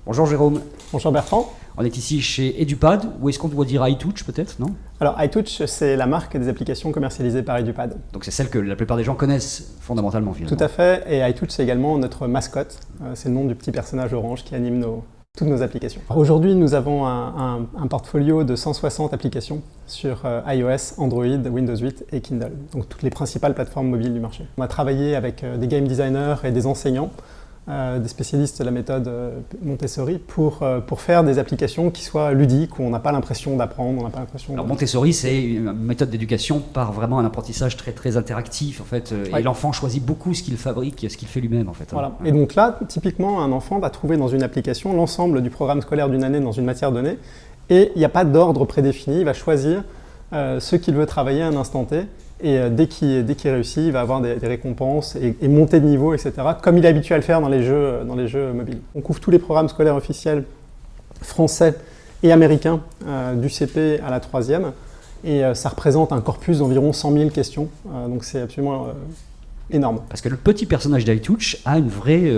Bonjour Jérôme. Bonjour Bertrand. On est ici chez Edupad, ou est-ce qu'on doit dire iTouch peut-être, non? Alors iTouch, c'est la marque des applications commercialisées par Edupad. Donc c'est celle que la plupart des gens connaissent fondamentalement finalement. Tout à fait, et iTouch c'est également notre mascotte. C'est le nom du petit personnage orange qui anime toutes nos applications. Aujourd'hui, nous avons un portfolio de 160 applications sur iOS, Android, Windows 8 et Kindle. Donc toutes les principales plateformes mobiles du marché. On a travaillé avec des game designers et des enseignants, des spécialistes de la méthode Montessori pour faire des applications qui soient ludiques, où on n'a pas l'impression d'apprendre, on n'a pas l'impression... Alors Montessori, c'est une méthode d'éducation par vraiment un apprentissage très, très interactif en fait, et l'enfant choisit beaucoup ce qu'il fabrique, ce qu'il fait lui-même en fait. Voilà. Et donc là, typiquement, un enfant va trouver dans une application l'ensemble du programme scolaire d'une année dans une matière donnée, et il n'y a pas d'ordre prédéfini, il va choisir ce qu'il veut travailler à un instant T. Et dès qu'il réussit, il va avoir des récompenses et monter de niveau, etc. Comme il est habitué à le faire dans les jeux mobiles. On couvre tous les programmes scolaires officiels français et américains, du CP à la 3e. Et ça représente un corpus d'environ 100 000 questions. Donc c'est absolument énorme. Parce que le petit personnage d'iTouch a une vraie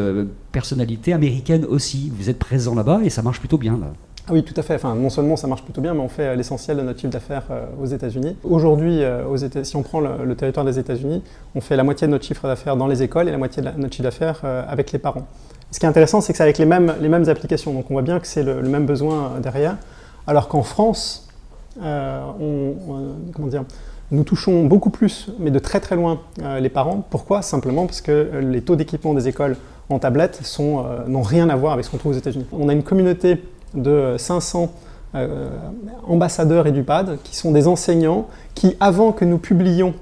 personnalité américaine aussi. Vous êtes présent là-bas et ça marche plutôt bien là. Oui, tout à fait. Enfin, non seulement ça marche plutôt bien, mais on fait l'essentiel de notre chiffre d'affaires aux États-Unis. Aujourd'hui, si on prend le territoire des États-Unis, on fait la moitié de notre chiffre d'affaires dans les écoles et la moitié de notre chiffre d'affaires avec les parents. Ce qui est intéressant, c'est que c'est avec les mêmes applications. Donc on voit bien que c'est le même besoin derrière. Alors qu'en France, nous touchons beaucoup plus, mais de très très loin, les parents. Pourquoi? Simplement parce que les taux d'équipement des écoles en tablettes n'ont rien à voir avec ce qu'on trouve aux États-Unis. On a une communauté de 500 ambassadeurs Edupad, qui sont des enseignants qui, avant que nous publiions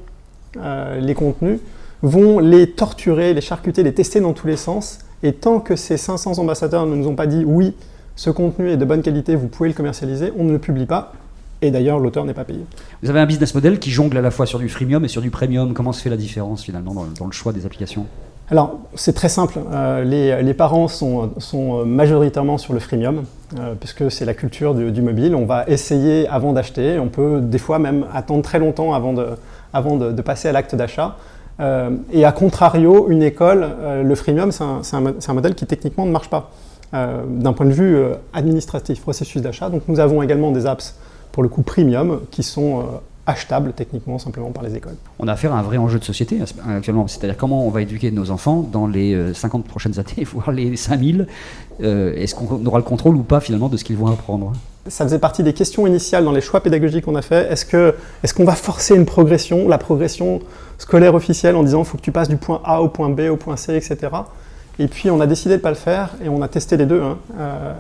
les contenus, vont les torturer, les charcuter, les tester dans tous les sens. Et tant que ces 500 ambassadeurs ne nous ont pas dit « oui, ce contenu est de bonne qualité, vous pouvez le commercialiser », on ne le publie pas. Et d'ailleurs, l'auteur n'est pas payé. Vous avez un business model qui jongle à la fois sur du freemium et sur du premium. Comment se fait la différence finalement dans le choix des applications? Alors, c'est très simple. Les parents sont majoritairement sur le freemium, puisque c'est la culture du mobile. On va essayer avant d'acheter. On peut des fois même attendre très longtemps avant de passer à l'acte d'achat. Et à contrario, une école, le freemium, c'est un modèle qui techniquement ne marche pas, d'un point de vue administratif, processus d'achat. Donc nous avons également des apps, pour le coup premium, qui sont achetable techniquement simplement par les écoles. On a affaire à un vrai enjeu de société actuellement, c'est-à-dire comment on va éduquer nos enfants dans les 50 prochaines années, voire les 5000. Est-ce qu'on aura le contrôle ou pas finalement de ce qu'ils vont apprendre? Ça faisait partie des questions initiales dans les choix pédagogiques qu'on a fait. Est-ce qu'on va forcer une progression, la progression scolaire officielle en disant il faut que tu passes du point A au point B, au point C, etc. Et puis on a décidé de ne pas le faire et on a testé les deux,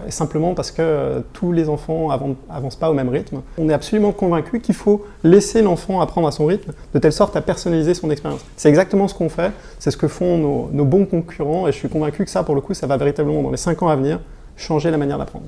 simplement parce que tous les enfants avancent pas au même rythme. On est absolument convaincu qu'il faut laisser l'enfant apprendre à son rythme, de telle sorte à personnaliser son expérience. C'est exactement ce qu'on fait, c'est ce que font nos bons concurrents et je suis convaincu que ça, pour le coup, ça va véritablement, dans les 5 ans à venir, changer la manière d'apprendre.